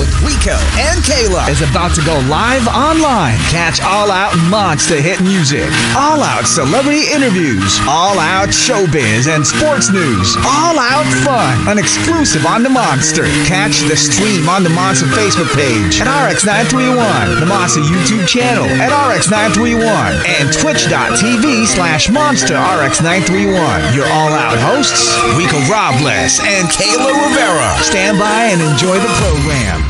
with Rico and Kayla is about to go live online. Catch all-out monster hit music, all-out celebrity interviews, all-out showbiz and sports news, all-out fun, an exclusive on the Monster. Catch the stream on the Monster Facebook page at RX931, the Monster YouTube channel at RX931, and twitch.tv/Monster RX931. Your all-out hosts, Rico Robles and Kayla Rivera. Stand by and enjoy the program.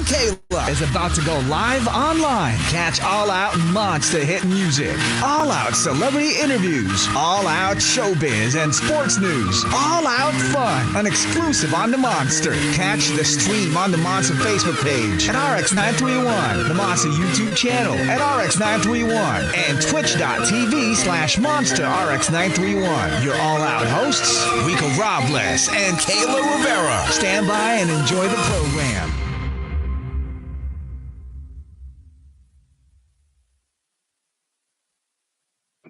Kayla is about to go live online. Catch all-out monster hit music, all-out celebrity interviews, all-out showbiz and sports news, all-out fun, an exclusive on the Monster. Catch the stream on the Monster Facebook page at RX931, the Monster YouTube channel at RX931, and twitch.tv/Monster RX931. Your all-out hosts, Rico Robles and Kayla Rivera. Stand by and enjoy the program.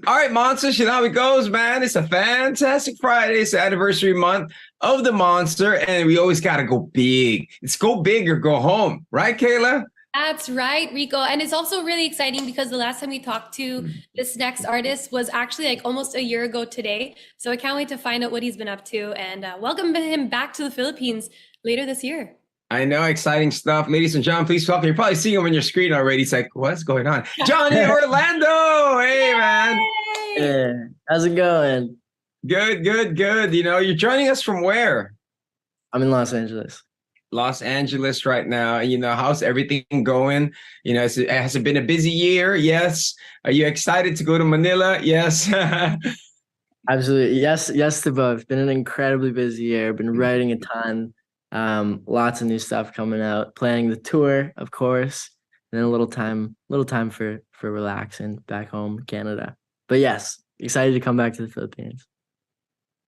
All right, Monsters, you know how it goes, man. It's a fantastic Friday. It's the anniversary month of the Monster, and we always got to go big. It's go big or go home. Right, Kayla? That's right, Rico. And it's also really exciting because the last time we talked to this next artist was actually like almost a year ago today. So I can't wait to find out what he's been up to and welcome him back to the Philippines later this year. I know, exciting stuff. Ladies and gentlemen, please welcome. You're probably seeing him on your screen already. It's like, what's going on? Johnny Orlando! Hey, man. Yeah, how's it going? Good, good, good. You know, you're joining us from where? I'm in Los Angeles. Los Angeles right now. And, you know, how's everything going? You know, has it been a busy year? Yes. Are you excited to go to Manila? Yes. Absolutely. Yes to both. Been an incredibly busy year. Been writing a ton. Lots of new stuff coming out. Planning the tour, of course. And then a little time for relaxing back home in Canada. But yes, excited to come back to the Philippines.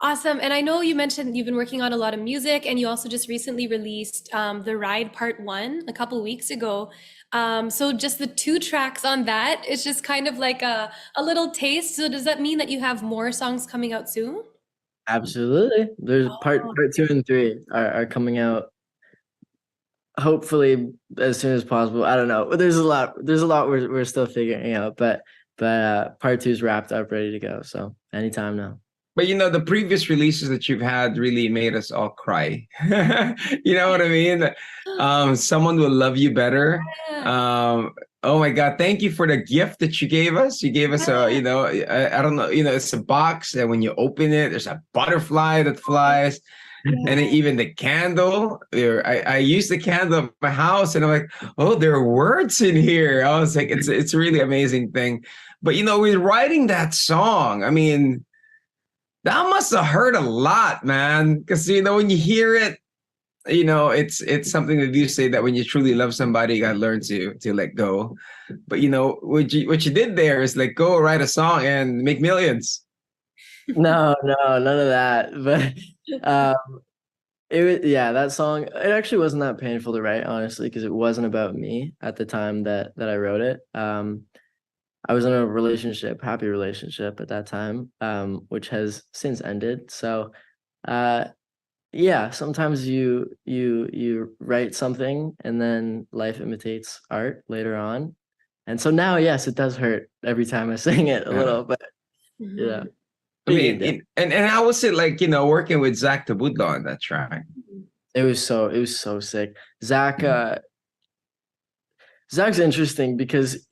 Awesome. And I know you mentioned you've been working on a lot of music and you also just recently released The Ride Part 1 a couple of weeks ago. So just the 2 tracks on that, it's just kind of like a little taste. So does that mean that you have more songs coming out soon? Absolutely. There's part 2 and 3 are coming out hopefully as soon as possible. I don't know. There's a lot we're still figuring out, but part 2 is wrapped up, ready to go. So anytime now. But, you know, the previous releases that you've had really made us all cry. You know what I mean? Someone Will Love You Better. Oh, my God. Thank you for the gift that you gave us. You gave us a, you know, I don't know, you know, it's a box. And when you open it, there's a butterfly that flies. And then even the candle. I used the candle at my house and I'm like, oh, there are words in here. I was like, it's a really amazing thing. But, you know, we're writing that song. I mean, that must have hurt a lot, man. Because, you know, when you hear it, you know, it's something that you say that when you truly love somebody, you got to learn to let go. But, you know, what you did there is like go write a song and make millions. No, none of that. But it was, yeah, that song, it actually wasn't that painful to write, honestly, because it wasn't about me at the time that I wrote it. I was in a happy relationship at that time, which has since ended. So, yeah, sometimes you write something and then life imitates art later on. And so now, yes, it does hurt every time I sing it a little, but yeah. I mean, and how was it like, you know, working with Zach Tabudlo on that track? It was so sick. Zach's interesting because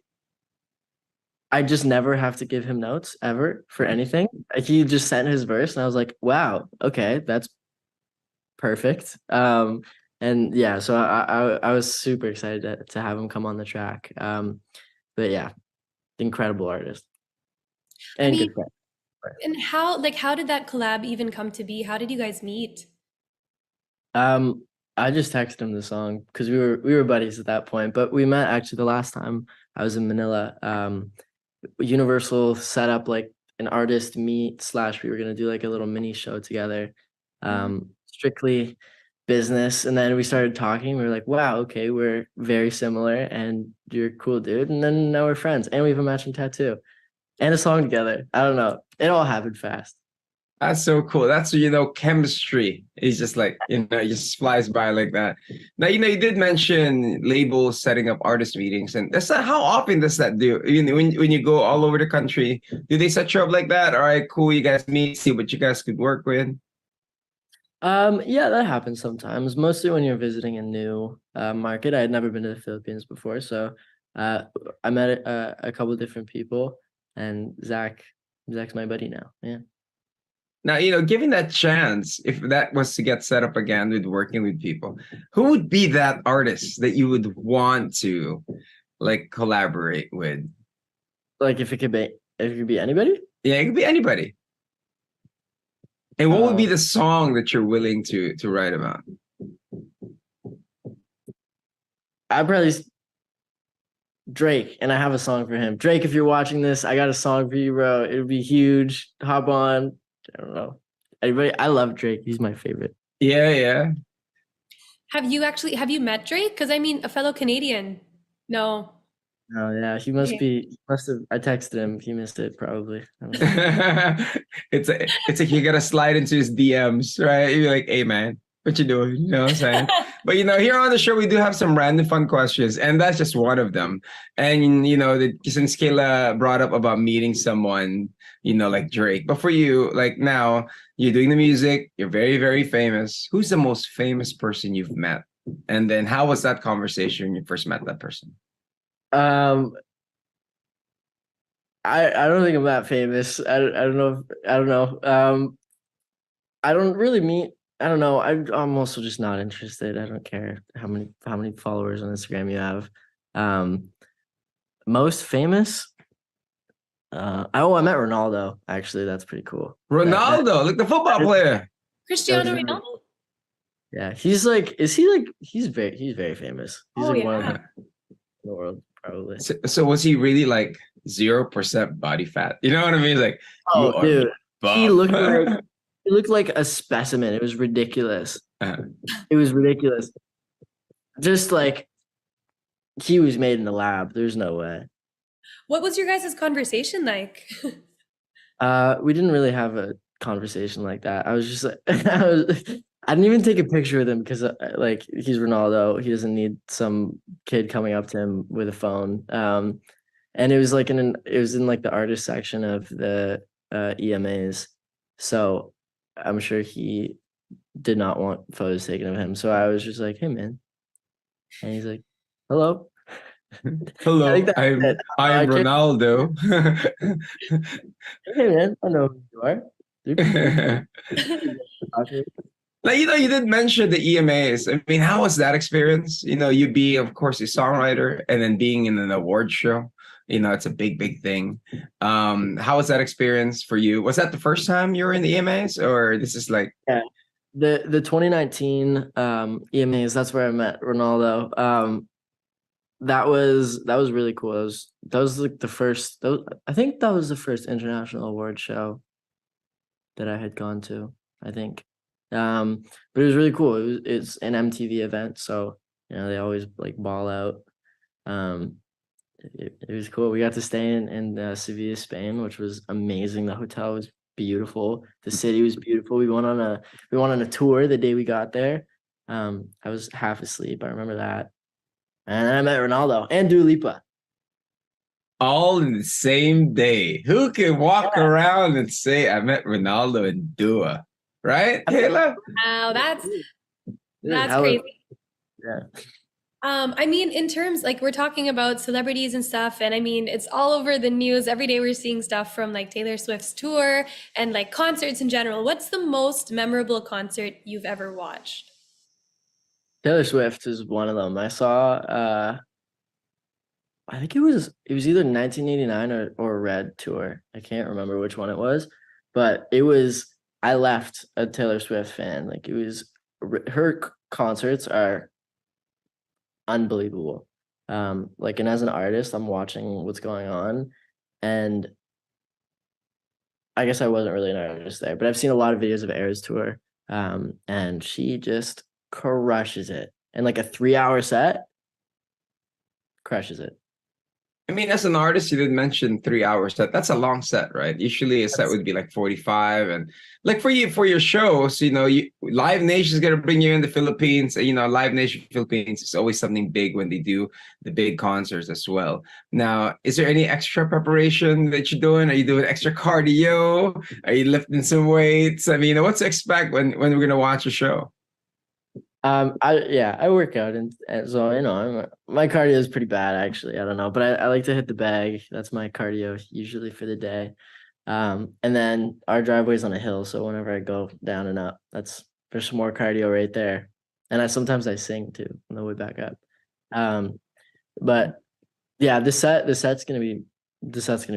I just never have to give him notes ever for anything. He just sent his verse and I was like, wow, okay, that's perfect. And yeah, so I was super excited to have him come on the track. But yeah, incredible artist. And good friend. And how did that collab even come to be? How did you guys meet? I just texted him the song because we were buddies at that point, but we met actually the last time I was in Manila. Universal set up like an artist meet / we were gonna do like a little mini show together, strictly business. And then we started talking. We were like, wow, okay, we're very similar and you're a cool dude. And then now we're friends and we have a matching tattoo and a song together. I don't know. It all happened fast. That's so cool. That's, chemistry is just like, it just flies by like that. Now, you did mention labels setting up artist meetings, and that's not, how often does that do? When you go all over the country, do they set you up like that? All right, cool. You guys meet, see what you guys could work with. Yeah, that happens sometimes. Mostly when you're visiting a new market. I had never been to the Philippines before, so I met a couple different people, and Zach's my buddy now. Yeah. Now, given that chance, if that was to get set up again with working with people, who would be that artist that you would want to like collaborate with? Like if it could be anybody. Yeah, it could be anybody. And what would be Uh, the song that you're willing to write about? I'd probably Drake, and I have a song for him. Drake, if you're watching this, I got a song for you, bro. It would be huge. Hop on. I don't know. Anybody, I love Drake. He's my favorite. Yeah, yeah. Have you met Drake? Because I mean, a fellow Canadian. No. Oh yeah, he must have. I texted him. He missed it probably. I don't know. It's like you gotta slide into his DMs, right? You're like, hey man, what you doing? You know what I'm saying? But here on the show, we do have some random fun questions, and that's just one of them. And since Kayla brought up about meeting someone, like Drake. But for you, like now, you're doing the music, you're very, very famous. Who's the most famous person you've met? And then how was that conversation when you first met that person? Um, I don't think I'm that famous. I don't know. I don't know. I don't really meet. I don't know. I'm also just not interested. I don't care how many followers on Instagram you have. Most famous. I met Ronaldo. Actually, that's pretty cool. Ronaldo, like the football player. Cristiano Really, Ronaldo. yeah, he's like. Is he like? He's very famous. He's Oh like one of yeah. the in the world probably. So was he really like 0% body fat? You know what I mean? Like, you Oh, are dude, buff. he looked like a specimen. It was ridiculous. Uh, It was ridiculous. Just like he was made in the lab. There's no way. What was your guys' conversation like? We didn't really have a conversation like that. I was just like, I didn't even take a picture with him because like he's Ronaldo. He doesn't need some kid coming up to him with a phone. And it was like it was in like the artist section of the EMAs. So I'm sure he did not want photos taken of him. So I was just like, hey man. And he's like, hello. Hello, think that's I'm it. I'm can't- Ronaldo. Hey man, I know who you are. Dude. Now, you did mention the EMAs. I mean, how was that experience? You being, of course, a songwriter and then being in an award show. It's a big, big thing. How was that experience for you? Was that the first time you were in the EMAs, or this is like? Yeah. The 2019 EMAs, that's where I met Ronaldo. That was really cool. That was like the first. I think that was the first international award show that I had gone to. I think, but it was really cool. It's an MTV event, so they always like ball out. It was cool. We got to stay in Sevilla, Spain, which was amazing. The hotel was beautiful. The city was beautiful. We went on a tour the day we got there. I was half asleep. I remember that. And then I met Ronaldo and Dua Lipa. All in the same day. Who can walk around and say I met Ronaldo and Dua? Right, Kayla? Wow, that's Hella- crazy. Yeah. I mean, in terms like we're talking about celebrities and stuff, and I mean, it's all over the news. Every day we're seeing stuff from like Taylor Swift's tour and like concerts in general. What's the most memorable concert you've ever watched? Taylor Swift is one of them. I saw I think it was either 1989 or Red Tour. I can't remember which one it was, but I left a Taylor Swift fan. Like her concerts are unbelievable. Like, and as an artist, I'm watching what's going on, and I guess I wasn't really an artist there, but I've seen a lot of videos of Eras Tour, and she just crushes it. And like a 3-hour set, crushes it. I mean, as an artist, you did mention 3 hours. That's a long set, right? Usually a set That's would be like 45. And like for you, for your shows, Live Nation is gonna bring you in the Philippines. Live Nation Philippines is always something big when they do the big concerts as well. Now, is there any extra preparation that you're doing? Are you doing extra cardio? Are you lifting some weights? I mean, what to expect when we're gonna watch a show? I work out, and so my cardio is pretty bad actually. I don't know, but I like to hit the bag. That's my cardio usually for the day. And then our driveway's on a hill, so whenever I go down and up, there's some more cardio right there. And I sometimes sing too on the way back up. Um, but yeah, the set's gonna be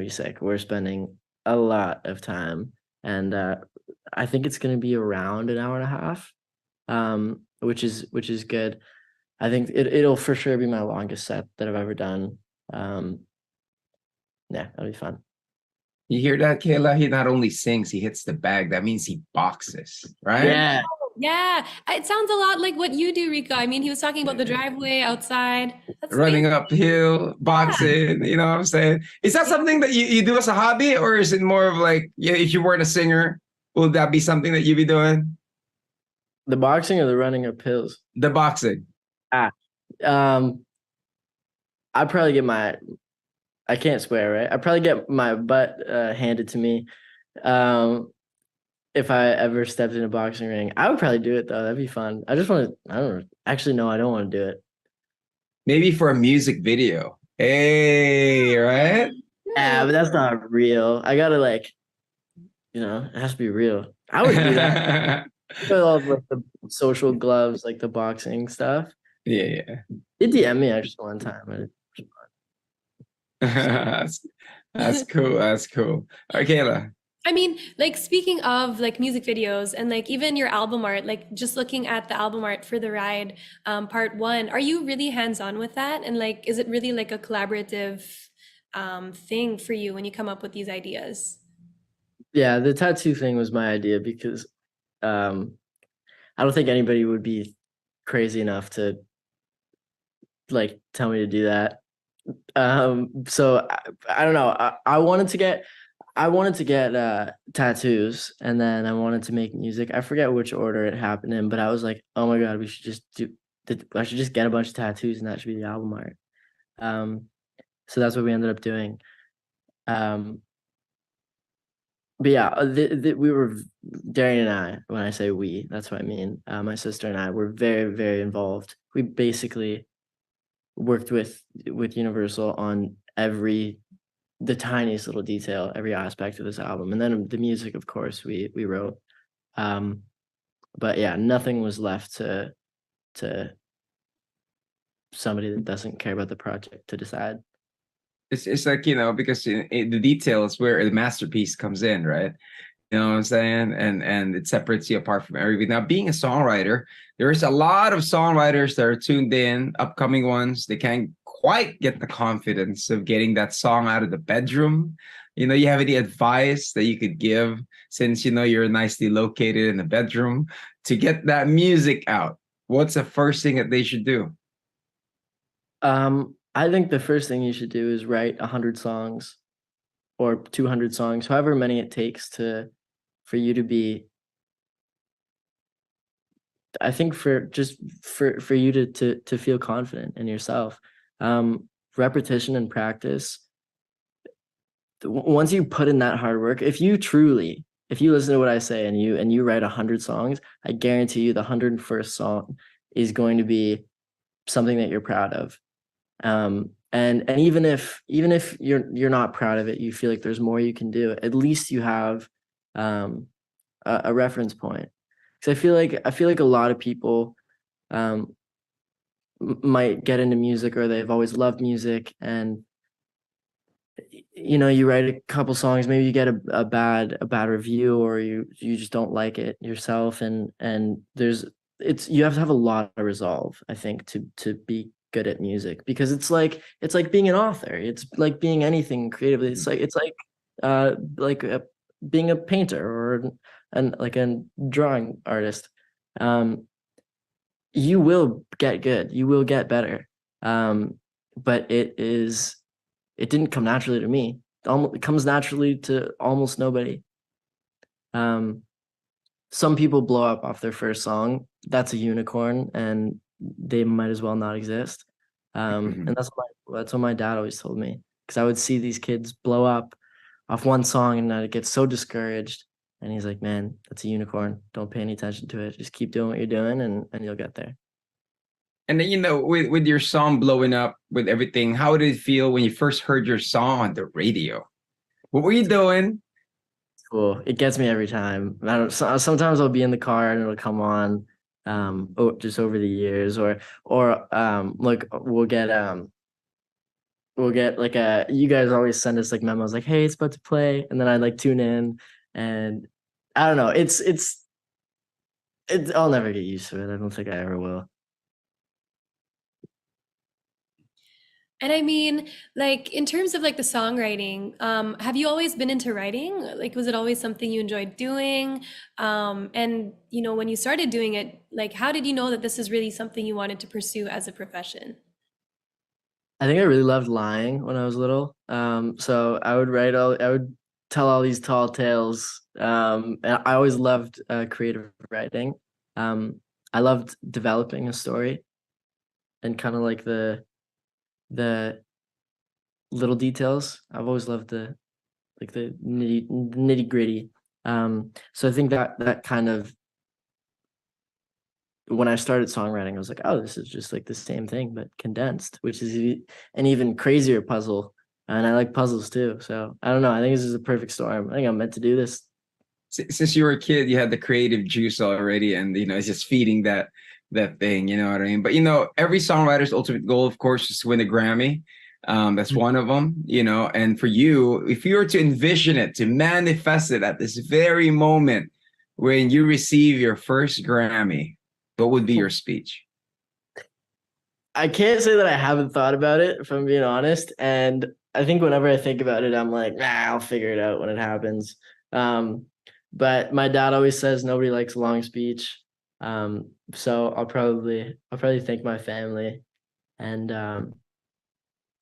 sick. We're spending a lot of time, and I think it's gonna be around an hour and a half, which is good. I think it'll for sure be my longest set that I've ever done. Um, yeah, that'll be fun. You hear that, Kayla? He not only sings, he hits the bag. That means he boxes, right? Yeah, Yeah, it sounds a lot like what you do, Rico. I mean, he was talking about the driveway outside. That's Running amazing. uphill, boxing, you know what I'm saying? Is that something that you do as a hobby, or is it more of like, if you weren't a singer, would that be something that you'd be doing? the boxing or the running up hills. The boxing. Ah, um, I probably get my I can't swear, right? I probably get my butt handed to me. Um, if I ever stepped in a boxing ring, I would probably do it though. That'd be fun. I just want to. I don't know. Actually, no, I don't want to do it. Maybe for a music video. Hey, right? Yeah, but that's not real. I gotta it has to be real. I would do that. Put all like the social gloves, like the boxing stuff. Yeah, yeah. They DM me just one time. that's, that's cool. That's cool. All right, Kayla. I mean, like speaking of like music videos and like even your album art, like just looking at the album art for the ride, part one, are you really hands-on with that? And like, is it really like a collaborative thing for you when you come up with these ideas? Yeah, the tattoo thing was my idea because um, I don't think anybody would be crazy enough to like tell me to do that. So I don't know. I wanted to get tattoos, and then I wanted to make music. I forget which order it happened in, but I was like, oh my God, I should just get a bunch of tattoos and that should be the album art. Um, so that's what we ended up doing. Um, but yeah, we were Darian and I. When I say we, that's what I mean. My sister and I were very, very involved. We basically worked with Universal on the tiniest little detail, every aspect of this album, and then the music, of course, we wrote. But yeah, nothing was left to somebody that doesn't care about the project to decide. It's like, because the detail is where the masterpiece comes in, right? You know what I'm saying? And it separates you apart from everybody. Now, being a songwriter, there's a lot of songwriters that are tuned in, upcoming ones. They can't quite get the confidence of getting that song out of the bedroom. You have any advice that you could give since you're nicely located in the bedroom to get that music out? What's the first thing that they should do? I think the first thing you should do is write 100 songs or 200 songs, however many it takes for you to be. I think for you to feel confident in yourself. Repetition and practice. Once you put in that hard work, if you listen to what I say and you write 100 songs, I guarantee you the 101st song is going to be something that you're proud of. And even if you're not proud of it, you feel like there's more you can do. At least you have a reference point. Because I feel like a lot of people might get into music, or they've always loved music, and you write a couple songs, maybe you get a bad review, or you just don't like it yourself, and you have to have a lot of resolve, I think, to be good at music, because it's like being an author, it's like being anything creatively, it's like being a painter or like a drawing artist. You will get good, you will get better, but it is it didn't come naturally to me. It comes naturally to almost nobody. Some people blow up off their first song. That's a unicorn, and they might as well not exist. And that's what my dad always told me, because I would see these kids blow up off one song and I'd get so discouraged. And he's like, man, that's a unicorn. Don't pay any attention to it. Just keep doing what you're doing, and you'll get there. And then, with your song blowing up, with everything, how did it feel when you first heard your song on the radio? What were you doing? Cool. It gets me every time. Sometimes I'll be in the car and it'll come on, just over the years, or like we'll get like you guys always send us like memos like, hey, it's about to play, and then I like tune in, and I don't know. It's I'll never get used to it. I don't think I ever will. And I mean, like in terms of like the songwriting, have you always been into writing? Like, was it always something you enjoyed doing? And when you started doing it, like, how did you know that this is really something you wanted to pursue as a profession? I think I really loved lying when I was little. So I would tell all these tall tales. And I always loved creative writing. I loved developing a story and kind of like the little details. I've always loved the nitty gritty. So I think that kind of, when I started songwriting, I was like, oh, this is just like the same thing but condensed, which is an even crazier puzzle. And I like puzzles too. So I don't know. I think this is a perfect storm. I think I'm meant to do this. Since you were a kid, you had the creative juice already, and it's just feeding that thing, you know what I mean? But every songwriter's ultimate goal, of course, is to win a Grammy. That's one of them, and for you, if you were to envision it, to manifest it at this very moment when you receive your first Grammy, what would be your speech? I can't say that I haven't thought about it, if I'm being honest. And I think whenever I think about it, I'm like, I'll figure it out when it happens. But my dad always says nobody likes a long speech. So I'll probably thank my family and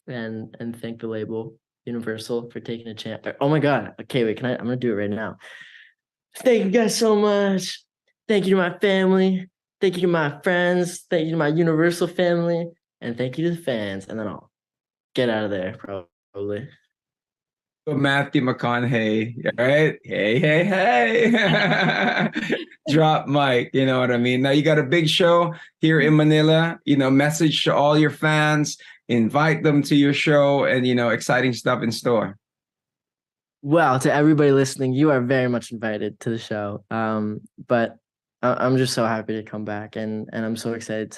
thank the label Universal for taking a chance. Oh my God. Okay, wait, I'm gonna do it right now. Thank you guys so much. Thank you to my family. Thank you to my friends. Thank you to my Universal family. And thank you to the fans. And then I'll get out of there, probably. Matthew McConaughey, right? Hey. Drop mic, you know what I mean? Now you got a big show here in Manila, message to all your fans, invite them to your show, and, exciting stuff in store. Well, to everybody listening, you are very much invited to the show. But I'm just so happy to come back, and I'm so excited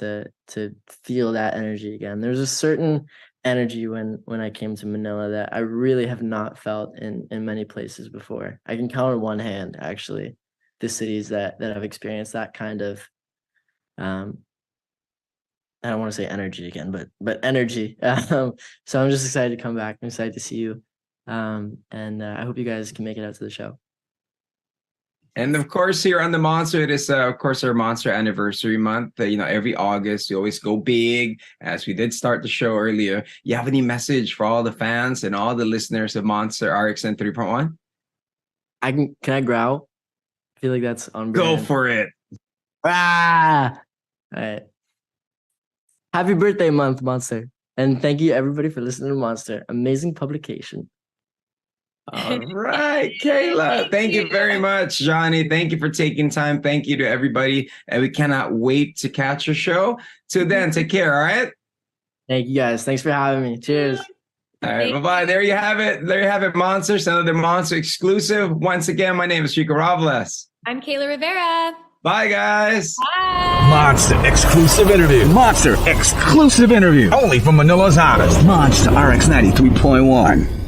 to feel that energy again. There's a certain energy when I came to Manila that I really have not felt in many places before. I can count on one hand, actually, the cities that have experienced that kind of I don't want to say energy again, but energy. So I'm just excited to come back. I'm excited to see you, and I hope you guys can make it out to the show. And of course, here on the Monster, it is, of course, our Monster anniversary month. Every August, we always go big, as we did start the show earlier. You have any message for all the fans and all the listeners of Monster RX93.1? Can I growl? I feel like that's on brand. Go for it. All right. Happy birthday month, Monster. And thank you, everybody, for listening to Monster. Amazing publication. All right, Kayla. Thank you very much, Johnny. Thank you for taking time. Thank you to everybody. And we cannot wait to catch your show. Till then, take care, all right? Thank you, guys. Thanks for having me. Cheers. All right, bye-bye. There you have it, Monsters. Another Monster exclusive. Once again, my name is Rico Robles. I'm Kayla Rivera. Bye, guys. Bye. Monster exclusive interview. Monster exclusive interview. Only from Manila's hottest. Monster RX93.1.